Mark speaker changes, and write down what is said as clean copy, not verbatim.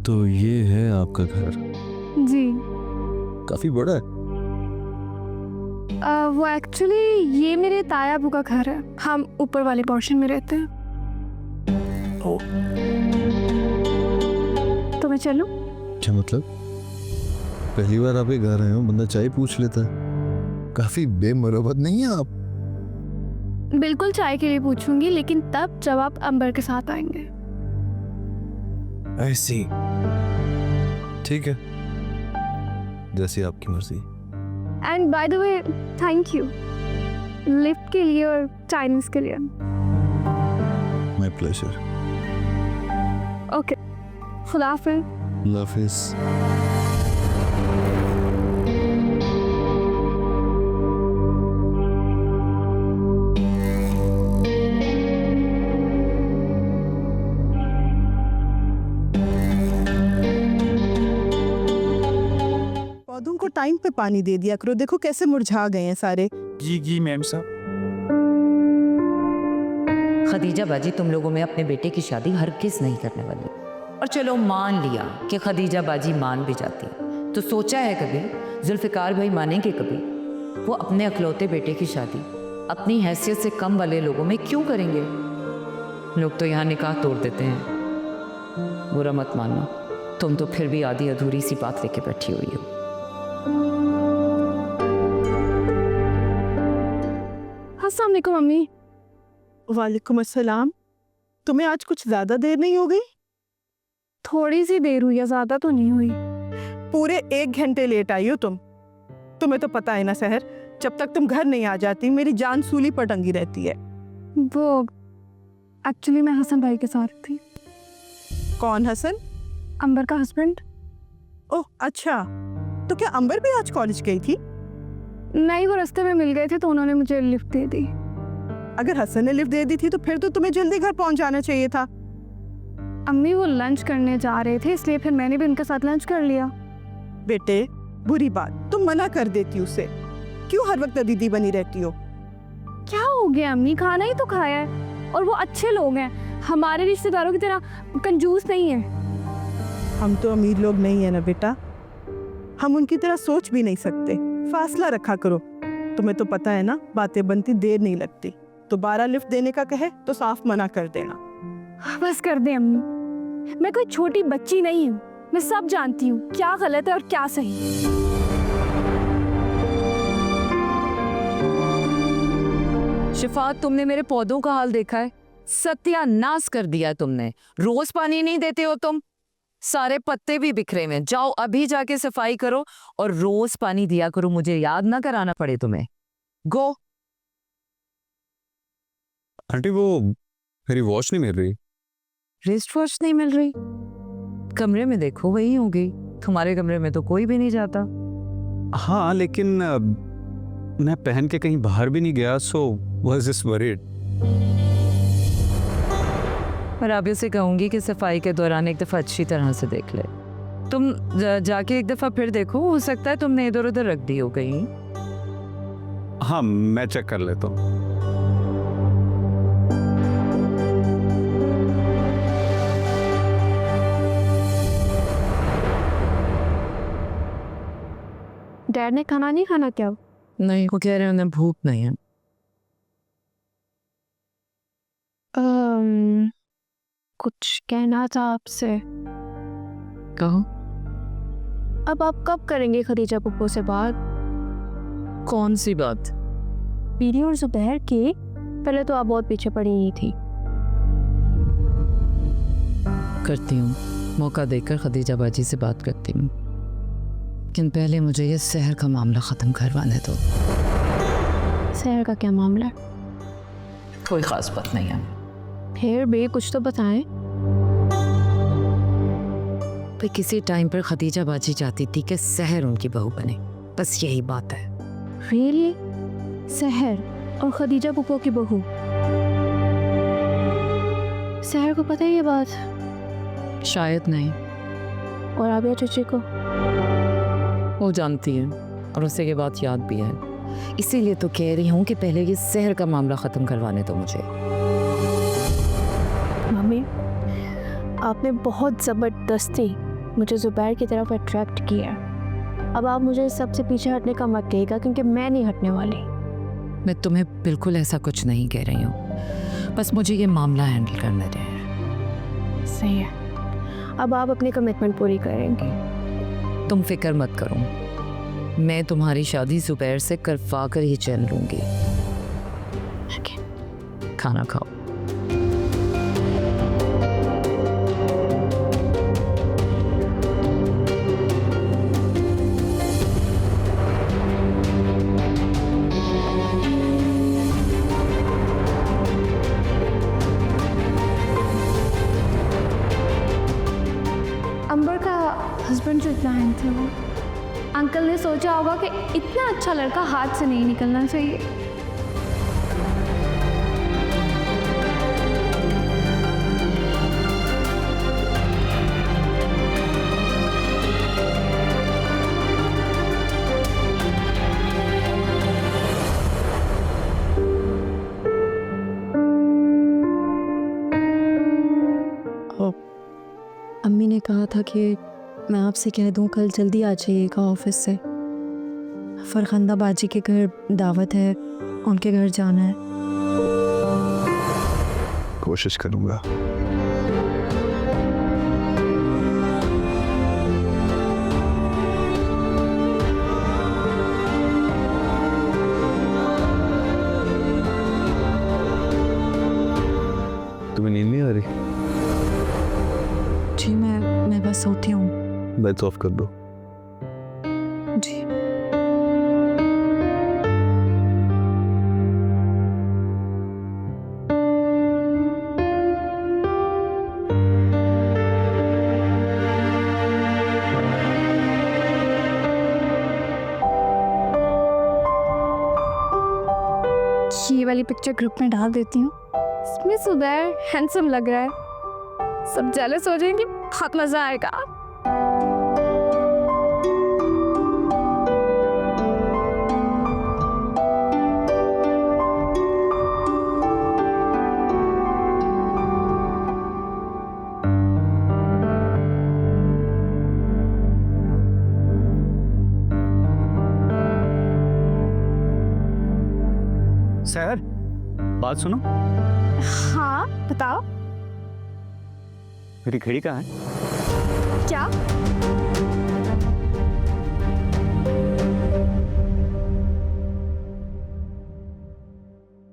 Speaker 1: तो ये है आपका घर?
Speaker 2: जी।
Speaker 1: काफी बड़ा है।
Speaker 2: वो एक्चुअली ये मेरे ताया अबू का घर है। हम ऊपर वाले पोर्शन में रहते हैं। तो मैं चलूं?
Speaker 1: क्या मतलब? पहली बार आप ये घर आए हो, बंदा चाय पूछ लेता है। काफी बेमुरवत नहीं है आप?
Speaker 2: बिल्कुल चाय के लिए पूछूंगी, लेकिन तब जब आप अंबर के साथ आएंगे।
Speaker 1: ऐसी ठीक है, जैसी आपकी मर्जी।
Speaker 2: And by the way thank you lift के लिए और चाइनीज के लिए।
Speaker 1: My pleasure.
Speaker 2: ओके, खुदा हाफिज़।
Speaker 1: अल्लाह हाफिज़।
Speaker 3: पौधों को टाइम पे पानी दे दिया करो, देखो कैसे मुरझा गए हैं सारे।
Speaker 4: जी मैम साहब।
Speaker 5: खदीजा बाजी, तुम लोगों में अपने बेटे की शादी हरगिज़ नहीं करने वाली। और चलो मान लिया कि खदीजा बाजी मान भी जाती, तो सोचा है कभी, जुल्फ़िकार भाई मानेंगे कभी, वो अपने अकलौते बेटे की शादी अपनी हैसियत से कम वाले लोगों में क्यों करेंगे? लोग तो यहाँ निकाह तोड़ देते हैं। बुरा मत मानना, तुम तो फिर भी आधी अधूरी सी बात लेके बैठी हुई हो।
Speaker 2: अस्सलाम वालेकुम मम्मी।
Speaker 3: वालेकुम अस्सलाम। तुम्हें आज कुछ ज्यादा देर नहीं हो गई?
Speaker 2: थोड़ी सी देर हुई है, ज्यादा तो नहीं हुई।
Speaker 3: पूरे 1 घंटे लेट आई हो तुम। तुम्हें तो पता है ना सहर, जब तक तुम घर नहीं आ जाती मेरी जान सूली पर टंगी रहती है।
Speaker 2: वो एक्चुअली मैं हसन भाई के साथ थी।
Speaker 3: कौन हसन?
Speaker 2: अंबर का हस्बैंड।
Speaker 3: ओह अच्छा, तो क्या अंबर भी आज कॉलेज गई थी?
Speaker 2: नहीं, वो रास्ते में मिल गए थे तो उन्होंने मुझे लिफ्ट दे दी।
Speaker 3: अगर हसन ने लिफ्ट दे दी थी तो फिर तो तुम्हें जल्दी घर पहुंच जाना चाहिए था।
Speaker 2: अम्मी वो लंच करने जा रहे थे, इसलिए फिर मैंने भी उनके साथ लंच कर लिया।
Speaker 3: बेटे बुरी बात, तुम मना कर देती उसे। क्यों हर वक्त दीदी बनी रहती हो?
Speaker 2: क्या हो गया अम्मी, खाना ही तो खाया है और वो अच्छे लोग हैं, हमारे रिश्तेदारों की तरह कंजूस नहीं है।
Speaker 3: हम तो अमीर लोग नहीं है ना बेटा, हम उनकी तरह सोच भी नहीं सकते। फासला रखा करो। तुम्हें तो पता है ना, बातें बनती देर नहीं लगती। दोबारा लिफ्ट देने का कहे तो साफ मना कर देना।
Speaker 2: बस कर दे अम्मी, मैं कोई छोटी बच्ची नहीं हूँ। मैं सब जानती हूँ क्या गलत है और क्या सही।
Speaker 5: शिफात, तुमने मेरे पौधों का हाल देखा है? सत्यानाश कर दिया तुमने। रोज पानी नहीं देते हो तुम, सारे पत्ते भी बिखरे हुए। जाओ अभी जाके सफाई करो और रोज पानी दिया करो, मुझे याद ना कराना पड़े तुम्हें। गो।
Speaker 1: आंटी वो मेरी वॉच नहीं मिल रही।
Speaker 5: रिस्ट वॉच नहीं मिल रही? कमरे में देखो, वही होगी। तुम्हारे कमरे में तो कोई भी नहीं जाता।
Speaker 1: हाँ लेकिन मैं पहन के कहीं बाहर भी नहीं गया, सो वाज जस्ट वरीड।
Speaker 5: पर अब उसे कहूंगी कि सफाई के दौरान एक दफा अच्छी तरह से देख ले। तुम जाके एक दफा फिर देखो, हो सकता है तुमने इधर उधर रख दी हो कहीं।
Speaker 1: हाँ मैं चेक कर लेता हूँ।
Speaker 2: डैड ने खाना नहीं खाना क्या?
Speaker 5: नहीं, वो कह रहे हैं उन्हें भूख नहीं है।
Speaker 2: कुछ कहना था आपसे।
Speaker 5: कहो।
Speaker 2: अब आप कब करेंगे खदीजा पुप्पो से बात?
Speaker 5: कौन सी बात?
Speaker 2: पीरी और जुबैर की। पहले तो आप बहुत पीछे पड़ी ही थी।
Speaker 5: करती हूँ, मौका देकर खदीजा बाजी से बात करती हूँ, लेकिन पहले मुझे ये शहर का मामला ख़त्म करवाने दो।
Speaker 2: शहर का क्या मामला?
Speaker 5: कोई ख़ास बात नहीं है।
Speaker 2: फिर भी कुछ तो बताएं।
Speaker 5: भाई किसी टाइम पर खदीजा बाजी चाहती थी कि शहर उनकी बहू बने, बस यही बात है।
Speaker 2: रियली? शहर और खदीजा पुप्पो की बहू? शहर को पता है ये बात?
Speaker 5: शायद नहीं।
Speaker 2: और आबिया चची को?
Speaker 5: वो जानती है और उसे ये बात याद भी है। इसीलिए तो कह रही हूँ कि पहले ये शहर का मामला ख़त्म करवाने दो मुझे।
Speaker 2: मम्मी, आपने बहुत ज़बरदस्ती मुझे ज़ुबैर की तरफ अट्रैक्ट किया। अब आप मुझे इस सबसे पीछे हटने का मत कहिएगा, क्योंकि मैं नहीं हटने वाली।
Speaker 5: मैं तुम्हें बिल्कुल ऐसा कुछ नहीं कह रही हूँ, बस मुझे ये मामला हैंडल करने दें।
Speaker 2: सही है, अब आप अपनी कमिटमेंट पूरी करेंगे।
Speaker 5: तुम फिक्र मत करो, मैं तुम्हारी शादी ज़ुबैर से करवा कर ही चल लूँगी। खाना खाओ।
Speaker 2: अंबर का हस्बैंड जो इतना हैंडसम है, अंकल ने सोचा होगा कि इतना अच्छा लड़का हाथ से नहीं निकलना चाहिए।
Speaker 4: अम्मी ने कहा था कि मैं आपसे कह दूं कल जल्दी आ जाइएगा ऑफिस से। फरखंदा बाजी के घर दावत है, उनके घर जाना है।
Speaker 1: कोशिश करूंगा। तुम्हें नींद नहीं आ रही?
Speaker 4: जी मैं बस सोती हूँ।
Speaker 1: लाइट्स ऑफ कर दो।
Speaker 4: जी
Speaker 2: ये वाली पिक्चर ग्रुप में डाल देती हूँ। इसमें ज़ुबैर हैंडसम लग रहा है, सब जेलस हो जाएंगे, बहुत मज़ा आएगा।
Speaker 6: सर, बात सुनो।
Speaker 2: हाँ बताओ।
Speaker 6: मेरी घड़ी कहाँ है?
Speaker 2: क्या?